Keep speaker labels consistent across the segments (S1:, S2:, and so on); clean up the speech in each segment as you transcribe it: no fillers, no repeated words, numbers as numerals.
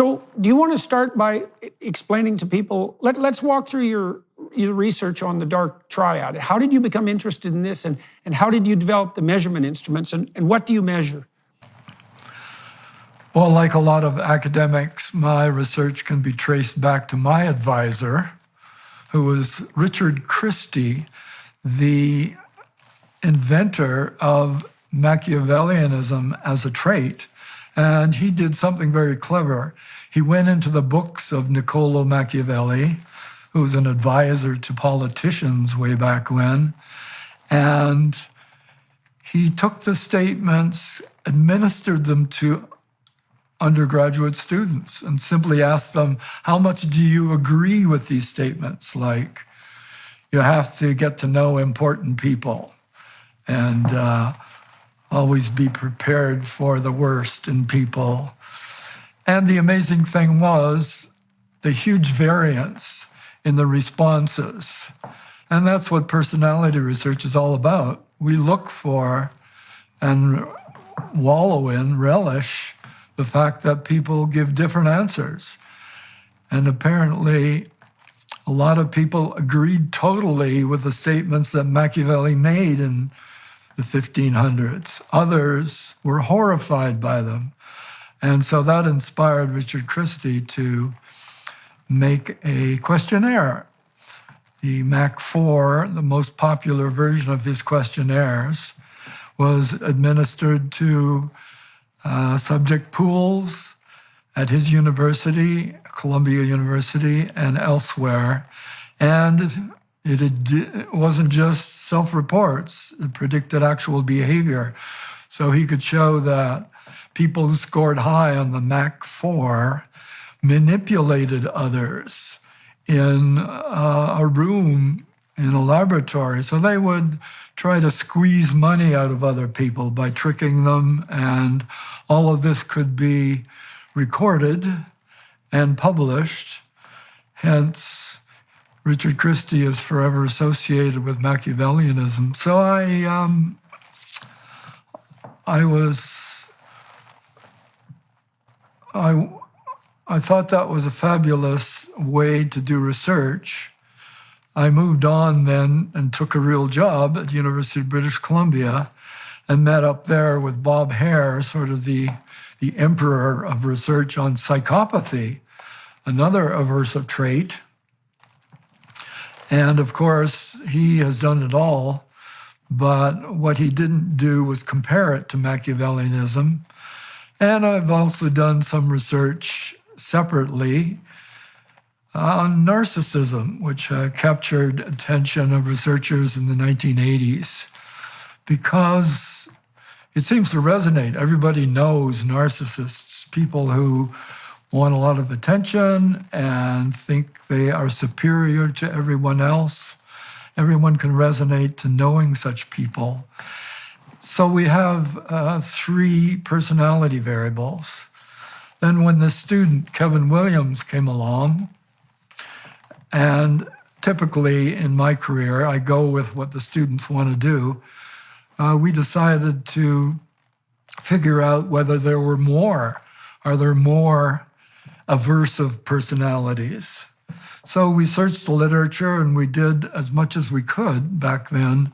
S1: So do you want to start by explaining to people, let's walk through your research on the dark triad. How did you become interested in this, and how did you develop the measurement instruments, and what do you measure?
S2: Well, like a lot of academics, my research can be traced back to my advisor, who was Richard Christie, the inventor of Machiavellianism as a trait. And he did something very clever. He went into the books of Niccolo Machiavelli, who was an advisor to politicians way back when, and he took the statements, administered them to undergraduate students, and simply asked them, how much do you agree with these statements? Like, you have to get to know important people, and always be prepared for the worst in people. And the amazing thing was the huge variance in the responses. And that's what personality research is all about. We look for and wallow in, relish the fact that people give different answers. And apparently, a lot of people agreed totally with the statements that Machiavelli made in the 1500s. Others were horrified by them. And so that inspired Richard Christie to make a questionnaire. The Mach 4, the most popular version of his questionnaires, was administered to subject pools at his university, Columbia University, and elsewhere. And it wasn't just self-reports. It predicted actual behavior. So he could show that people who scored high on the Mach 4 manipulated others in a room, in a laboratory. So they would try to squeeze money out of other people by tricking them, and all of this could be recorded and published. Hence, Richard Christie is forever associated with Machiavellianism. So I thought that was a fabulous way to do research. I moved on then and took a real job at the University of British Columbia and met up there with Bob Hare, sort of the emperor of research on psychopathy, another aversive trait. And of course, he has done it all, but what he didn't do was compare it to Machiavellianism. And I've also done some research separately on narcissism, which captured attention of researchers in the 1980s, because it seems to resonate. Everybody knows narcissists, people who want a lot of attention and think they are superior to everyone else. Everyone can resonate to knowing such people. So we have 3 personality variables. Then when the student, Kevin Williams, came along, and typically in my career, I go with what the students want to do, we decided to figure out whether there were more. Are there more aversive personalities? So we searched the literature, and we did as much as we could back then,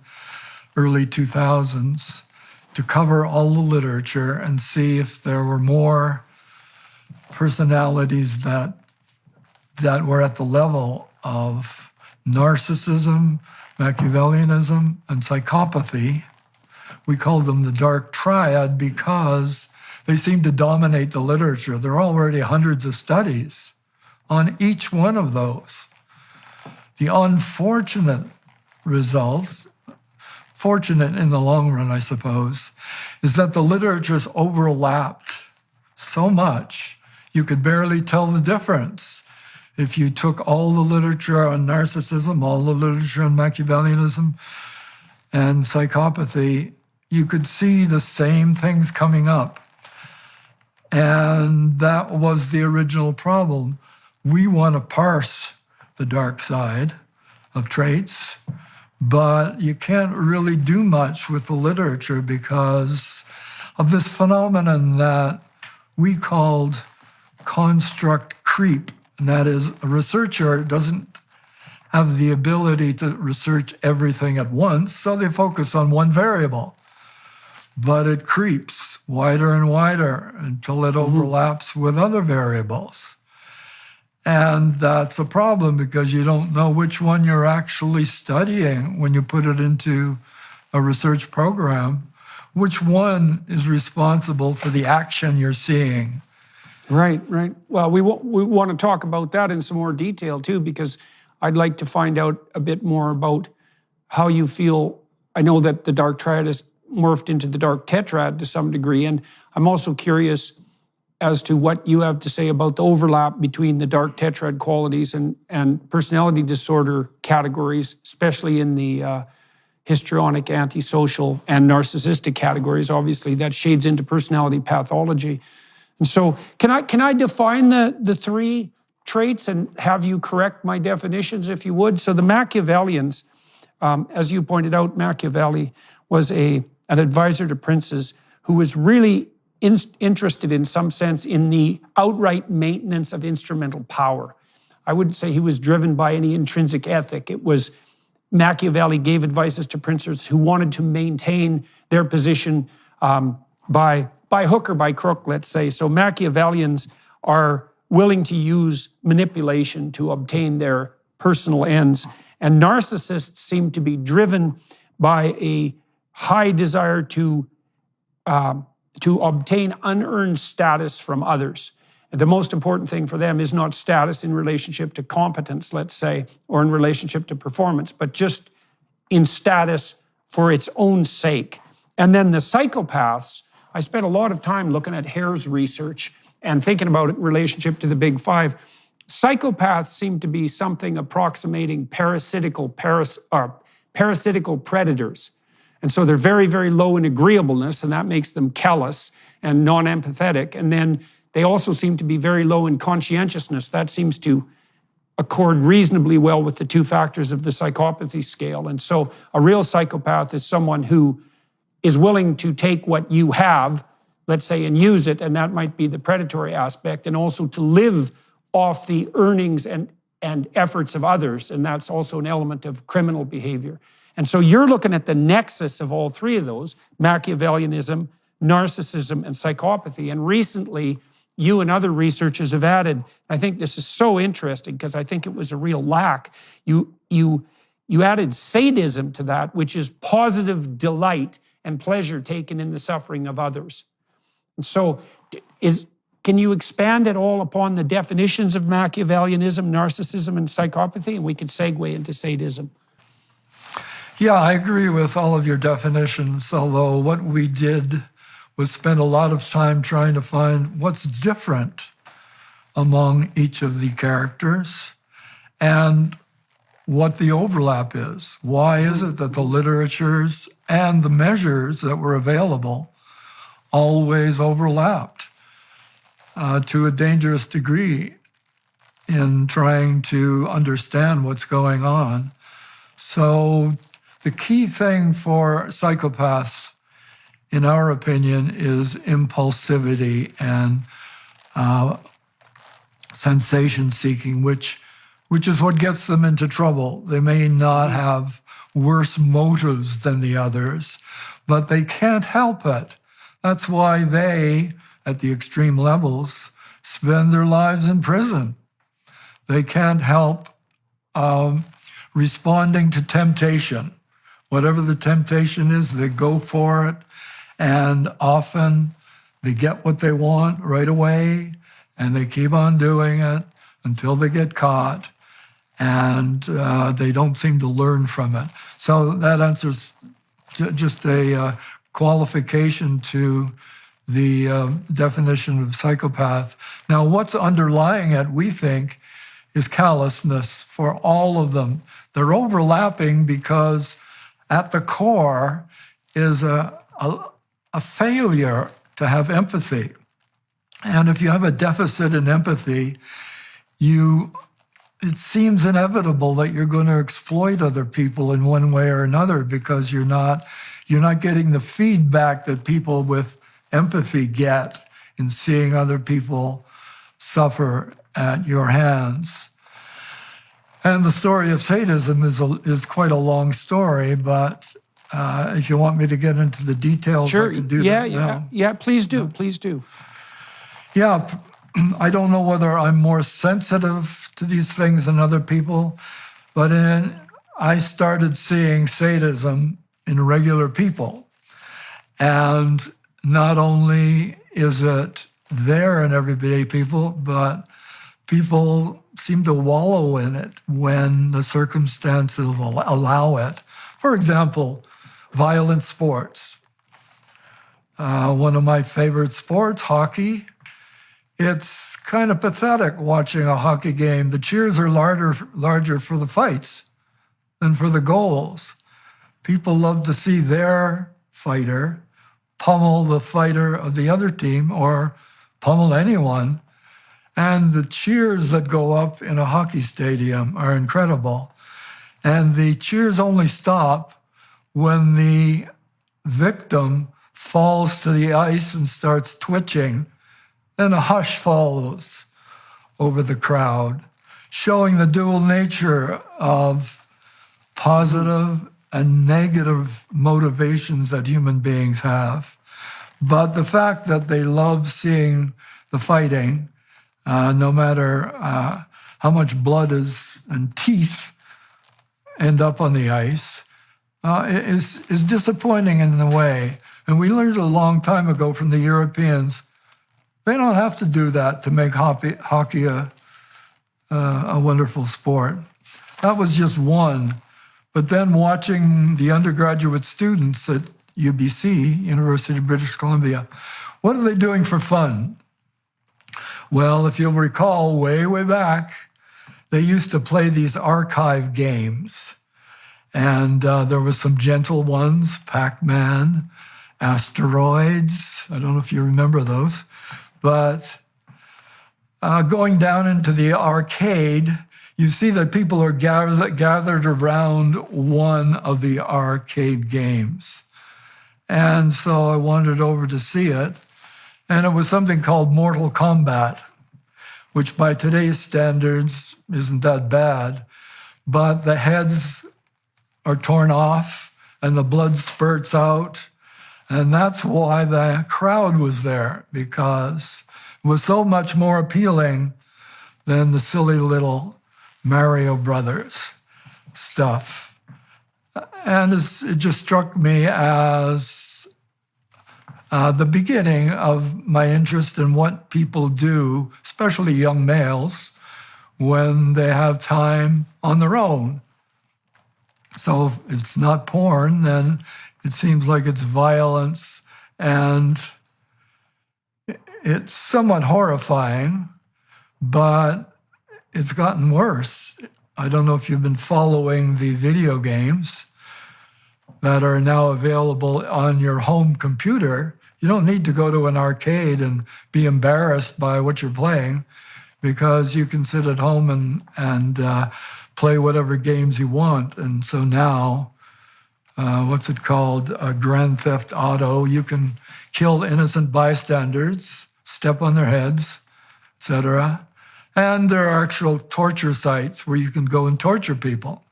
S2: early 2000s, to cover all the literature and see if there were more personalities that were at the level of narcissism, Machiavellianism, and psychopathy. We call them the dark triad because they seem to dominate the literature. There are already hundreds of studies on each one of those. The unfortunate results, fortunate in the long run, I suppose, is that the literature's overlapped so much you could barely tell the difference. If you took all the literature on narcissism, all the literature on Machiavellianism and psychopathy, you could see the same things coming up. And that was the original problem. We want to parse the dark side of traits, but you can't really do much with the literature because of this phenomenon that we called construct creep. And that is, a researcher doesn't have the ability to research everything at once, so they focus on one variable. But it creeps wider and wider until it overlaps with other variables. And that's a problem because you don't know which one you're actually studying when you put it into a research program. Which one is responsible for the action you're seeing?
S1: Right. Well, we want to talk about that in some more detail too, because I'd like to find out a bit more about how you feel. I know that the dark triad has morphed into the dark tetrad to some degree, and I'm also curious as to what you have to say about the overlap between the dark tetrad qualities and personality disorder categories, especially in the histrionic, antisocial, and narcissistic categories. Obviously, that shades into personality pathology. And so can I define the three traits and have you correct my definitions, if you would? So the Machiavellians, as you pointed out, Machiavelli was an advisor to princes who was really interested in some sense in the outright maintenance of instrumental power. I wouldn't say he was driven by any intrinsic ethic. It was Machiavelli gave advices to princes who wanted to maintain their position by hook or by crook, let's say. So Machiavellians are willing to use manipulation to obtain their personal ends. And narcissists seem to be driven by a high desire to obtain unearned status from others. And the most important thing for them is not status in relationship to competence, let's say, or in relationship to performance, but just in status for its own sake. And then the psychopaths, I spent a lot of time looking at Hare's research and thinking about it in relationship to the big five. Psychopaths seem to be something approximating parasitical predators. And so they're very, very low in agreeableness, and that makes them callous and non-empathetic. And then they also seem to be very low in conscientiousness. That seems to accord reasonably well with the two factors of the psychopathy scale. And so a real psychopath is someone who is willing to take what you have, let's say, and use it, and that might be the predatory aspect, and also to live off the earnings and efforts of others, and that's also an element of criminal behavior. And so you're looking at the nexus of all three of those, Machiavellianism, narcissism, and psychopathy. And recently, you and other researchers have added, I think this is so interesting because I think it was a real lack, you added sadism to that, which is positive delight and pleasure taken in the suffering of others. And so can you expand at all upon the definitions of Machiavellianism, narcissism, and psychopathy? And we could segue into sadism.
S2: Yeah, I agree with all of your definitions, although what we did was spend a lot of time trying to find what's different among each of the characters and what the overlap is. Why is it that the literatures and the measures that were available always overlapped to a dangerous degree in trying to understand what's going on? So the key thing for psychopaths, in our opinion, is impulsivity and sensation-seeking, which is what gets them into trouble. They may not have worse motives than the others, but they can't help it. That's why they, at the extreme levels, spend their lives in prison. They can't help responding to temptation. Whatever the temptation is, they go for it, and often they get what they want right away, and they keep on doing it until they get caught, and they don't seem to learn from it. So that answers just a qualification to the definition of psychopath. Now, what's underlying it, we think, is callousness for all of them. They're overlapping because at the core is a failure to have empathy. And if you have a deficit in empathy, it seems inevitable that you're going to exploit other people in one way or another because you're not getting the feedback that people with empathy get in seeing other people suffer at your hands. And the story of sadism is quite a long story, but if you want me to get into the details,
S1: Sure.
S2: I can do that now.
S1: Yeah, please do. Please do.
S2: Yeah, I don't know whether I'm more sensitive to these things than other people, but I started seeing sadism in regular people. And not only is it there in everyday people, but people seem to wallow in it when the circumstances will allow it. For example, violent sports. One of my favorite sports, hockey. It's kind of pathetic watching a hockey game. The cheers are larger for the fights than for the goals. People love to see their fighter pummel the fighter of the other team or pummel anyone. And the cheers that go up in a hockey stadium are incredible. And the cheers only stop when the victim falls to the ice and starts twitching. Then a hush follows over the crowd, showing the dual nature of positive and negative motivations that human beings have. But the fact that they love seeing the fighting, no matter how much blood and teeth end up on the ice, is disappointing in a way. And we learned a long time ago from the Europeans, they don't have to do that to make hockey a wonderful sport. That was just one. But then watching the undergraduate students at UBC, University of British Columbia, what are they doing for fun? Well, if you'll recall, way back, they used to play these archive games. And there were some gentle ones, Pac-Man, Asteroids. I don't know if you remember those. But going down into the arcade, you see that people are gathered around one of the arcade games. And so I wandered over to see it. And it was something called Mortal Kombat, which by today's standards isn't that bad. But the heads are torn off and the blood spurts out. And that's why the crowd was there, because it was so much more appealing than the silly little Mario Brothers stuff. And it just struck me as the beginning of my interest in what people do, especially young males, when they have time on their own. So if it's not porn, then it seems like it's violence, and it's somewhat horrifying, but it's gotten worse. I don't know if you've been following the video games that are now available on your home computer. You don't need to go to an arcade and be embarrassed by what you're playing, because you can sit at home and play whatever games you want. And so now, what's it called? Grand Theft Auto. You can kill innocent bystanders, step on their heads, etc. And there are actual torture sites where you can go and torture people.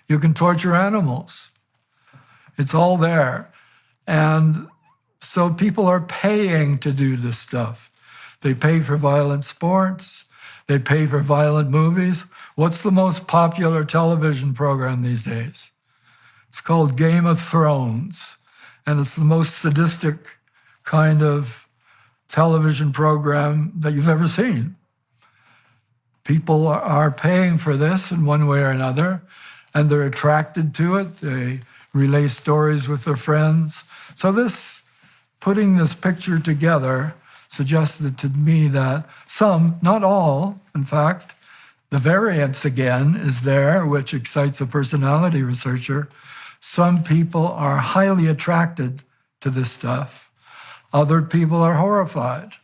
S2: You can torture animals. It's all there. And so people are paying to do this stuff. They pay for violent sports. They pay for violent movies. What's the most popular television program these days? It's called Game of Thrones. And it's the most sadistic kind of television program that you've ever seen. People are paying for this in one way or another, and they're attracted to it. They relay stories with their friends. So putting this picture together suggested to me that some, not all, in fact, the variance again is there, which excites a personality researcher. Some people are highly attracted to this stuff. Other people are horrified.